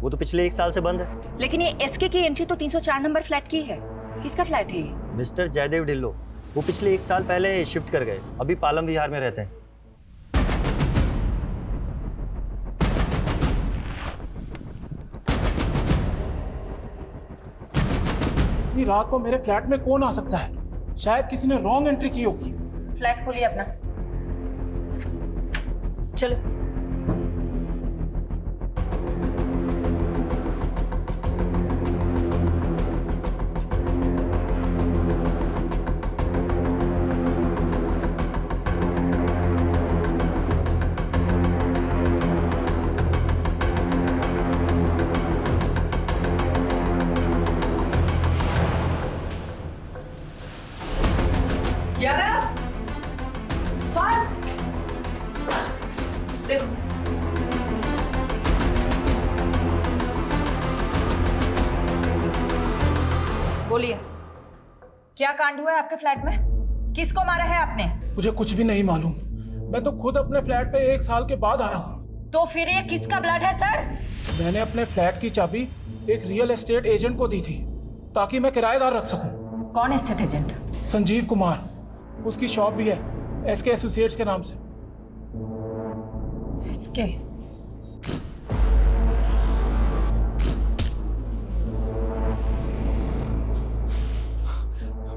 वो तो पिछले 1 साल से बंद है। लेकिन ये SK की एंट्री तो 304 नंबर फ्लैट की है। किसका फ्लैट है ये? मिस्टर जयदेव ढिल्लो, वो पिछले 1 साल पहले शिफ्ट कर गए, अभी पालम विहार में रहते हैं। इतनी रात को मेरे फ्लैट में कौन आ सकता है? शायद किसी ने रॉन्ग एंट्री की होगी। फ्लैट खोलिए अपना, चलो। यादव, फास्ट देखो। बोलिए, क्या कांड हुआ है आपके फ्लैट में? किसको मारा है आपने? मुझे कुछ भी नहीं मालूम, मैं तो खुद अपने फ्लैट पे 1 साल के बाद आया हूँ। तो फिर ये किसका ब्लड है सर? मैंने अपने फ्लैट की चाबी एक रियल एस्टेट एजेंट को दी थी, ताकि मैं किराएदार रख सकूं। कौन एस्टेट एजेंट? संजीव कुमार, उसकी शॉप भी है SK एसोसिएट्स के नाम से। SK?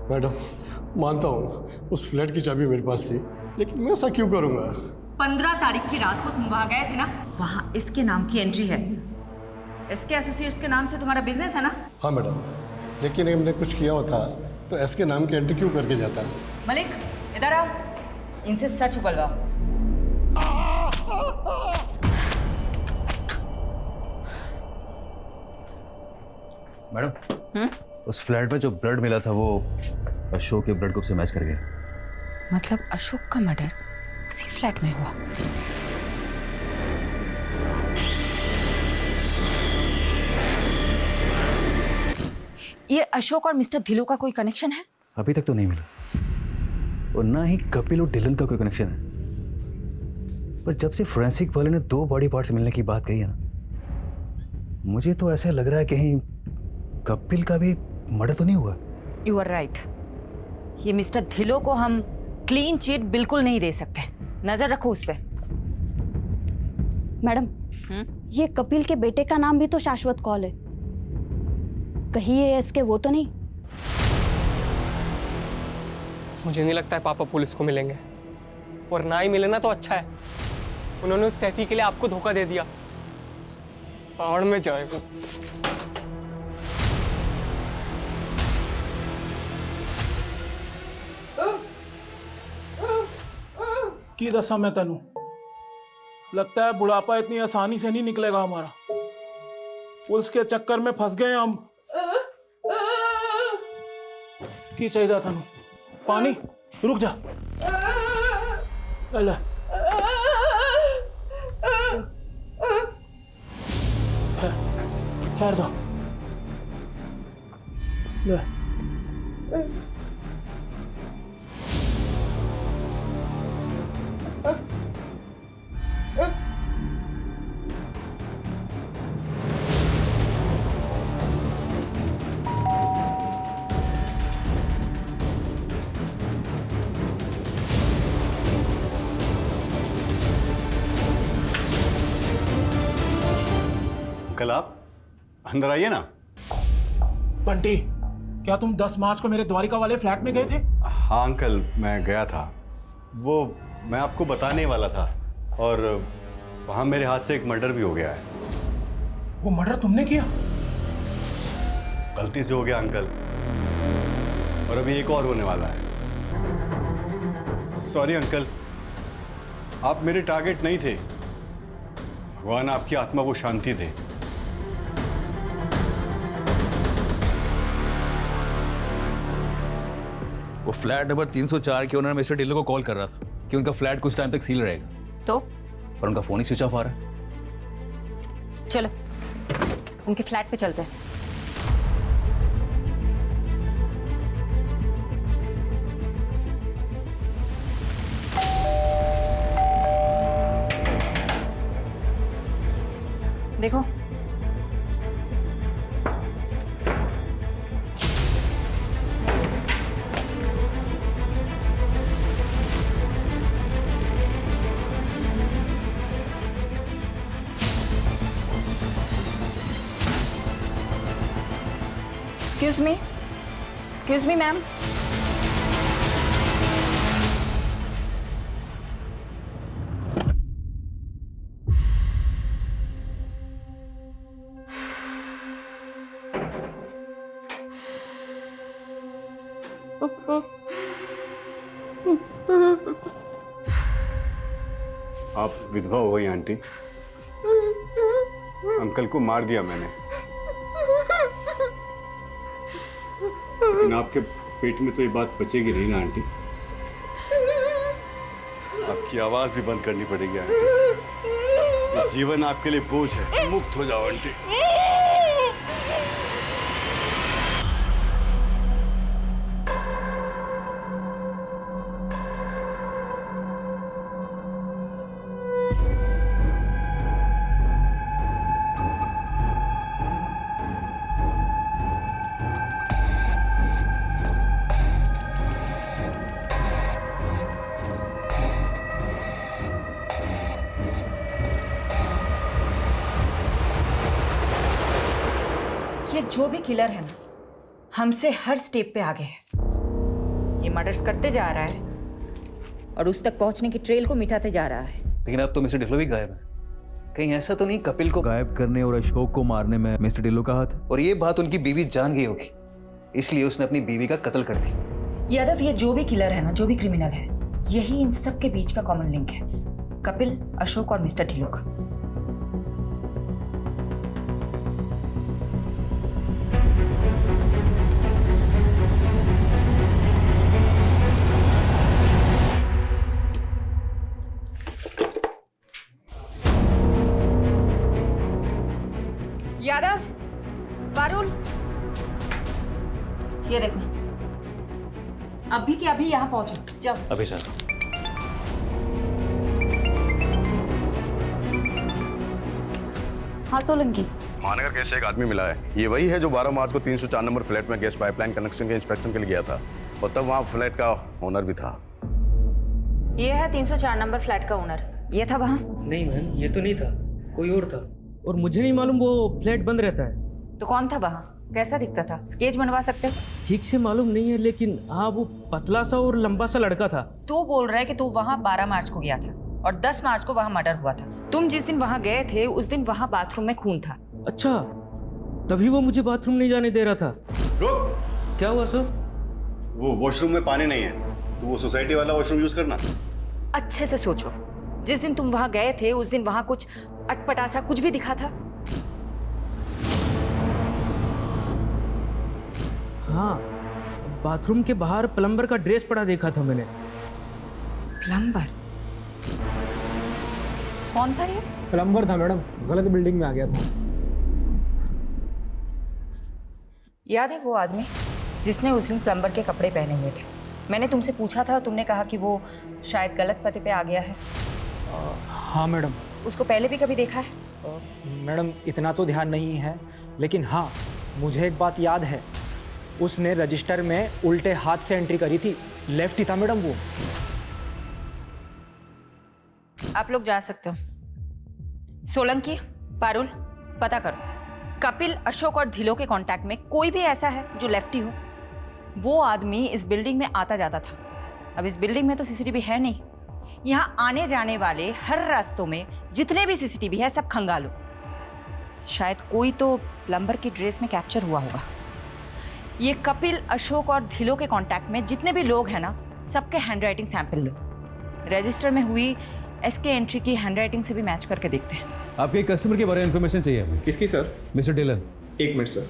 मैडम, मानता हूँ उस फ्लैट की चाबी मेरे पास थी, लेकिन मैं ऐसा क्यों करूँगा? 15 तारीख की रात को तुम वहां गए थे ना? वहां SK नाम की एंट्री है। SK एसोसिएट्स के नाम से तुम्हारा बिजनेस है ना? हाँ मैडम, लेकिन हमने कुछ किया होता तो SK नाम की एंट्री क्यों करके जाता? मलिक, इधर आओ, इनसे सच उगलवाओ। मैडम उस फ्लैट में जो ब्लड मिला था वो अशोक के ब्लड ग्रुप से मैच कर गया। मतलब अशोक का मर्डर उसी फ्लैट में हुआ? ये अशोक और मिस्टर धिलो का कोई कनेक्शन है? अभी तक तो नहीं मिला, और ना ही कपिल और डिलन का कोई कनेक्शन है। पर जब से फोरेंसिक वाले ने 2 बॉडी पार्ट्स मिलने की बात कही है ना, मुझे तो ऐसा लग रहा है कहीं कपिल का भी मर्डर तो नहीं हुआ। You are right. ये मिस्टर धिलो को हम क्लीन चिट बिल्कुल नहीं दे सकते। नजर रखो उस पे। मैडम ये कपिल के बेटे का नाम भी तो शाश्वत कौल है, कहीं ये इसके वो तो नहीं? मुझे नहीं लगता है पापा पुलिस को मिलेंगे, और ना ही मिले ना तो अच्छा है। उन्होंने उस स्टेफी के लिए आपको धोखा दे दिया। पहाड़ में जाए वो। की दसा मैं तेनू लगता है बुढ़ापा इतनी आसानी से नहीं निकलेगा हमारा। पुलिस के चक्कर में फंस गए हम। की चाहिए तेनू? पानी? रुक जा। ले ठहर दो। ले अंकल आप अंदर आइए ना। बंटी, क्या तुम 10 मार्च को मेरे द्वारिका वाले फ्लैट में गए थे? हाँ अंकल, मैं गया था। वो मैं आपको बताने वाला था, और वहाँ मेरे हाथ से एक मर्डर भी हो गया है। वो मर्डर तुमने किया? गलती से हो गया अंकल, और अभी एक और होने वाला है। सॉरी अंकल, आप मेरे टारगेट नहीं थे। भगवान आपकी आत्मा को शांति दे। वो फ्लैट नंबर 304 के ओनर मिस्टर ढिल्लो को कॉल कर रहा था कि उनका फ्लैट कुछ टाइम तक सील रहेगा, तो पर उनका फोन ही स्विच ऑफ आ रहा है। चलो उनके फ्लैट पे चलते हैं। देखो Excuse me, ma'am. आप विधवा हो गई आंटी। अंकल को मार दिया मैंने, लेकिन आपके पेट में तो ये बात बचेगी नहीं ना आंटी। आपकी आवाज भी बंद करनी पड़ेगी आंटी। ये जीवन आपके लिए बोझ है। मुक्त हो जाओ आंटी। ये जो भी किलर है ना, हमसे हर स्टेप पे आगे है। ये मर्डर्स करते जा रहा है और उस तक पहुंचने की ट्रेल को मिटाते जा रहा है। लेकिन अब तो मिस्टर ढिल्लो भी गायब है। कहीं ऐसा तो नहीं कपिल को गायब करने और अशोक को मारने में मिस्टर ढिल्लो का हाथ? और ये बात उनकी बीवी जान गई होगी, इसलिए उसने अपनी बीवी का कत्ल कर दिया। यादव, ये जो भी किलर है ना, जो भी क्रिमिनल है, यही इन सब के बीच का कॉमन लिंक है। कपिल, अशोक और मिस्टर ढिल्लो का। ये देखो, अभी के अभी यहाँ पहुंचो, जाओ। अभी सर। हाँ सोलंकी। महानगर कैसे एक आदमी मिला है, ये वही है जो 12 मार्च को 304 नंबर फ्लैट में गैस पाइपलाइन कनेक्शन के इंस्पेक्शन के लिए गया था और तब वहाँ फ्लैट का ओनर भी था। ये है 304 नंबर फ्लैट का ओनर। ये था वहाँ? नहीं मैम, ये तो नहीं था, कोई और था। और मुझे नहीं मालूम वो फ्लैट बंद रहता है। तो कौन था वहाँ? कैसा दिखता था? स्केच बनवा सकते हो? ठीक से मालूम नहीं है, लेकिन हाँ वो पतला सा और लंबा सा लड़का था। तू बोल रहा है कि तू वहाँ 12 मार्च को गया था और 10 मार्च को वहाँ मर्डर हुआ था। तुम जिस दिन वहाँ गए थे उस दिन वहाँ बाथरूम में खून था। अच्छा, तभी वो मुझे बाथरूम नहीं जाने दे रहा था। रुक! क्या हुआ सर? वो वॉशरूम में पानी नहीं है, तो वो सोसाइटी वाला वॉशरूम यूज करना। अच्छे से सोचो, जिस दिन तुम वहाँ गए थे उस दिन वहाँ कुछ अटपटा सा कुछ भी दिखा था? हाँ, बाथरूम के बाहर प्लम्बर का ड्रेस पड़ा देखा था मैंने। प्लम्बर? कौन था ये? प्लम्बर था मैडम, गलत बिल्डिंग में आ गया था। याद है वो आदमी जिसने उस दिन प्लम्बर के कपड़े पहने हुए थे? मैंने तुमसे पूछा था, तुमने कहा कि वो शायद गलत पते पे आ गया है। हाँ मैडम। उसको पहले भी कभी देखा है? मैडम इतना तो ध्यान नहीं है, लेकिन हाँ मुझे एक बात याद है, उसने रजिस्टर में उल्टे हाथ से एंट्री करी थी। लेफ्ट ही था मैडम वो। आप लोग जा सकते हो। सोलंकी, पारुल, पता करो कपिल, अशोक और धिलो के कांटेक्ट में कोई भी ऐसा है जो लेफ्टी हो। वो आदमी इस बिल्डिंग में आता जाता था। अब इस बिल्डिंग में तो सीसीटीवी है नहीं। यहाँ आने जाने वाले हर रास्तों में जितने भी सीसीटीवी है सब खंगालो। शायद कोई तो प्लम्बर की ड्रेस में कैप्चर हुआ होगा। ये कपिल, अशोक और धिलो के कांटेक्ट में जितने भी लोग हैं ना, सबके हैंडराइटिंग सैंपल लो। रजिस्टर में हुई एसके एंट्री की हैंडराइटिंग से भी मैच करके देखते हैं। आपके एक कस्टमर के बारे में इंफॉर्मेशन चाहिए हमें। किसकी सर? मिस्टर डिलन। एक मिनट सर।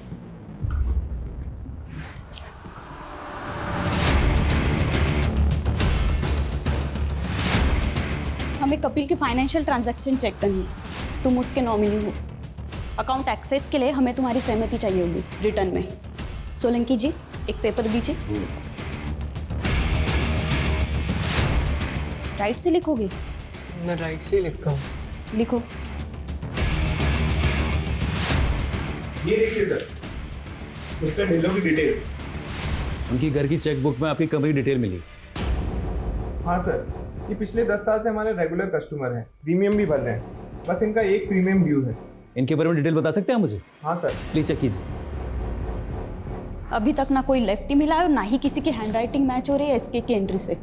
हमें कपिल की फाइनेंशियल ट्रांजैक्शन चेक करनी है। तुम उसके नॉमिनी हो। अकाउंट एक्सेस के लिए हमें तुम्हारी सहमति चाहिए होगी रिटर्न में। सोलंकी जी, एक पेपर दीजिए। राइट से लिखोगे? मैं राइट से ही लिखता हूँ। लिखो। ये देखिए सर, मिस्टर ढिल्लों की डिटेल। उनकी घर की चेकबुक में आपकी कंपनी डिटेल मिली। हाँ सर, ये पिछले 10 साल से हमारे रेगुलर कस्टमर हैं, प्रीमियम भी भर रहे हैं। बस इनका एक प्रीमियम ड्यू है। इनके बारे में डिटेल बता सकते हैं मुझे? हाँ सर। प्लीज चेक कीजिए। अभी तक ना कोई लेफ्टी मिला है और ना ही किसी की हैंडराइटिंग मैच हो रही है एसके की एंट्री से।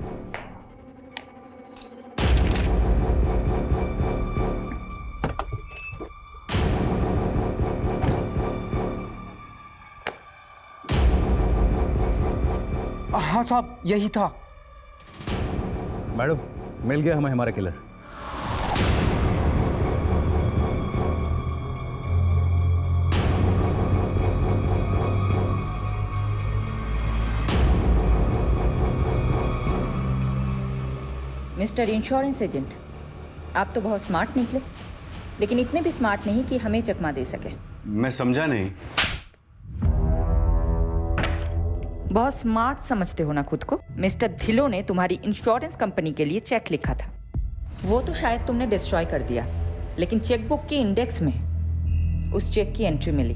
हाँ साहब, यही था। मैडम, मिल गया हमें हमारा किलर। मिस्टर इंश्योरेंस एजेंट, आप तो बहुत स्मार्ट निकले, लेकिन इतने भी स्मार्ट नहीं कि हमें चकमा दे सके। मैं समझा नहीं। बहुत स्मार्ट समझते हो ना खुद को। मिस्टर धिलो ने तुम्हारी इंश्योरेंस कंपनी के लिए चेक लिखा था, वो तो शायद तुमने डिस्ट्रॉय कर दिया, लेकिन चेकबुक के इंडेक्स में उस चेक की एंट्री मिली।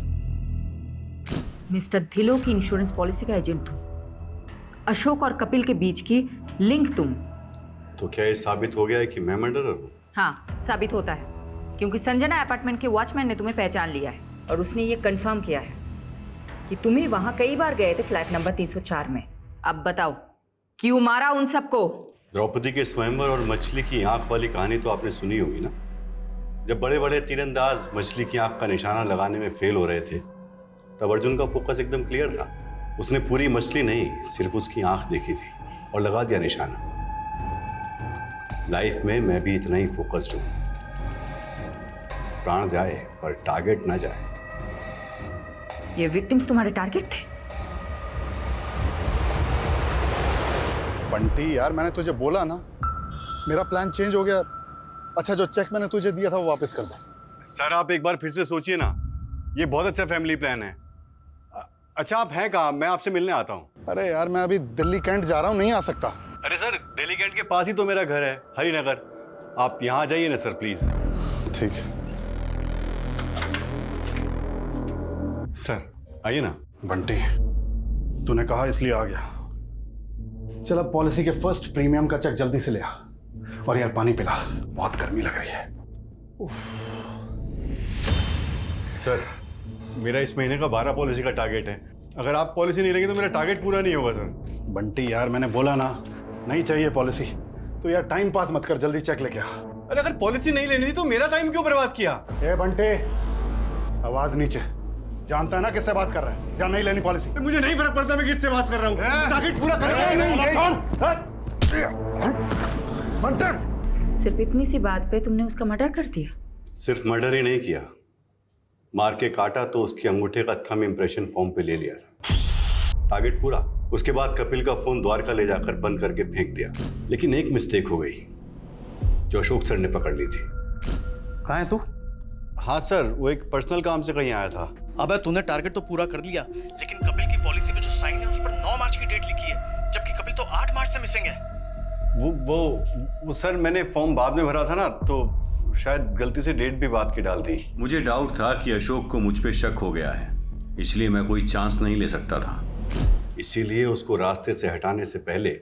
मिस्टर धिलो की इंश्योरेंस पॉलिसी का एजेंट तुम, अशोक और कपिल के बीच की लिंक तुम। तो क्या ये साबित हो गया है कि मैं मर्डरर हूँ? हाँ, साबित होता है, क्योंकि संजना अपार्टमेंट के वॉचमैन ने तुम्हें पहचान लिया है और उसने ये कंफर्म किया है कि तुम ही वहां कई बार गए थे फ्लैट नंबर 304 में। अब बताओ, क्यों मारा उन सबको? द्रौपदी के स्वयंवर और मछली की आंख वाली कहानी तो आपने सुनी होगी ना। जब बड़े बड़े तीरंदाज मछली की आंख का निशाना लगाने में फेल हो रहे थे, तब अर्जुन का फोकस एकदम क्लियर था। उसने पूरी मछली नहीं, सिर्फ उसकी आंख देखी थी और लगा दिया निशाना। लाइफ में मैं भी इतना ही फोकस्ड हूं। प्राण जाए पर टारगेट ना जाए। ये विक्टिम्स तुम्हारे टारगेट थे? बंटी यार, मैंने तुझे बोला ना, मेरा प्लान चेंज हो गया। अच्छा, जो चेक मैंने तुझे दिया था वो वापस कर दे। सर, आप एक बार फिर से सोचिए ना, ये बहुत अच्छा फैमिली प्लान है। अच्छा आप हैं कहाँ? मैं आपसे मिलने आता हूँ। अरे यार मैं अभी दिल्ली कैंट जा रहा हूँ, नहीं आ सकता। अरे सर, दिल्ली कैंट के पास ही तो मेरा घर है, हरिनगर। आप यहाँ आ जाइए ना सर प्लीज। ठीक है सर, आइए ना। बंटी, तूने कहा इसलिए आ गया। चल अब पॉलिसी के फर्स्ट प्रीमियम का चेक जल्दी से ले आ। और यार पानी पिला, बहुत गर्मी लग रही है। सर, मेरा इस महीने का 12 पॉलिसी का टारगेट है। अगर आप पॉलिसी नहीं लेंगे तो मेरा टारगेट पूरा नहीं होगा सर। बंटी यार मैंने बोला ना, नहीं चाहिए पॉलिसी। तो यार टाइम पास मत कर, जल्दी चेक लेके आ। अरे अगर पॉलिसी नहीं लेनी थी तो मेरा टाइम क्यों बर्बाद किया? ए बंटे, आवाज नीचे। जानता है ना किससे बात कर रहा है? जा नहीं लेनी पॉलिसी। मुझे नहीं फर्क पड़ता मैं किससे बात कर रहा हूँ। टारगेट पूरा बंटे, सिर्फ इतनी सी बात पे तुमने उसका मर्डर कर दिया? सिर्फ मर्डर ही नहीं किया, मार के काटा तो उसके अंगूठे का थंब इंप्रेशन फॉर्म पे ले लिया था। टारगेट पूरा। उसके बाद कपिल का फोन द्वारका ले जाकर बंद करके फेंक दिया। लेकिन एक मिस्टेक हो गई जो अशोक सर ने पकड़ ली थी। कहाँ है तू? हाँ सर, वो एक पर्सनल काम से कहीं आया था। अबे तूने टारगेट तो पूरा कर लिया, लेकिन कपिल की पॉलिसी पे जो साइन है उस पर 9 मार्च की डेट लिखी है, जबकि कपिल तो 8 मार्च से मिसिंग है। वो सर मैंने फॉर्म बाद में भरा था ना, तो शायद गलती से डेट भी बाद की डाल दी। मुझे डाउट था कि अशोक को मुझ पे शक हो गया है, इसलिए मैं कोई चांस नहीं ले सकता था। इसीलिए उसको रास्ते से हटाने से पहले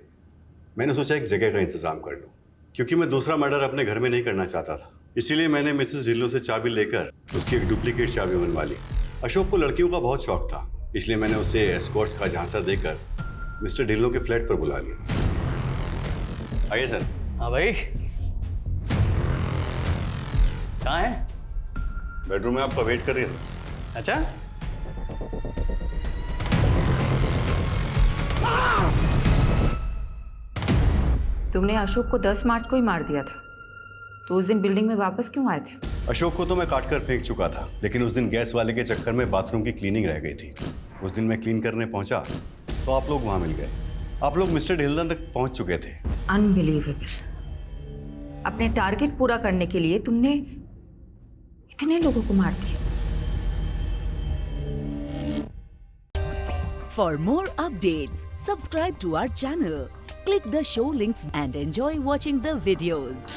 मैंने सोचा एक जगह का इंतजाम कर लूं, क्योंकि मैं दूसरा मर्डर अपने घर में नहीं करना चाहता था। इसीलिए मैंने मिसेस ढिल्लों से चाबी लेकर उसकी एक डुप्लीकेट चाबी बनवा ली। अशोक को लड़कियों का बहुत शौक था, इसलिए मैंने उसे एस्कॉर्ट्स का झांसा देकर मिस्टर ढिल्लों के फ्लैट पर बुला लिया। आइए सर। हाँ भाई, कहाँ है? बेडरूम में आपका वेट कर रही है। अच्छा, तुमने अशोक को 10 मार्च को ही मार दिया था, तो उस दिन बिल्डिंग में वापस क्यों आए थे? अशोक को तो मैं काट कर फेंक चुका था, लेकिन उस दिन गैस वाले के चक्कर में बाथरूम की क्लीनिंग रह गई थी। उस दिन मैं क्लीन करने पहुंचा तो आप लोग वहां मिल गए। आप लोग मिस्टर ढिल्लन तक पहुंच चुके थे। अनबिलीवेबल। अपने टारगेट पूरा करने के लिए तुमने इतने लोगों को मार दिया। For more updates, subscribe to our channel, click the show links and enjoy watching the videos.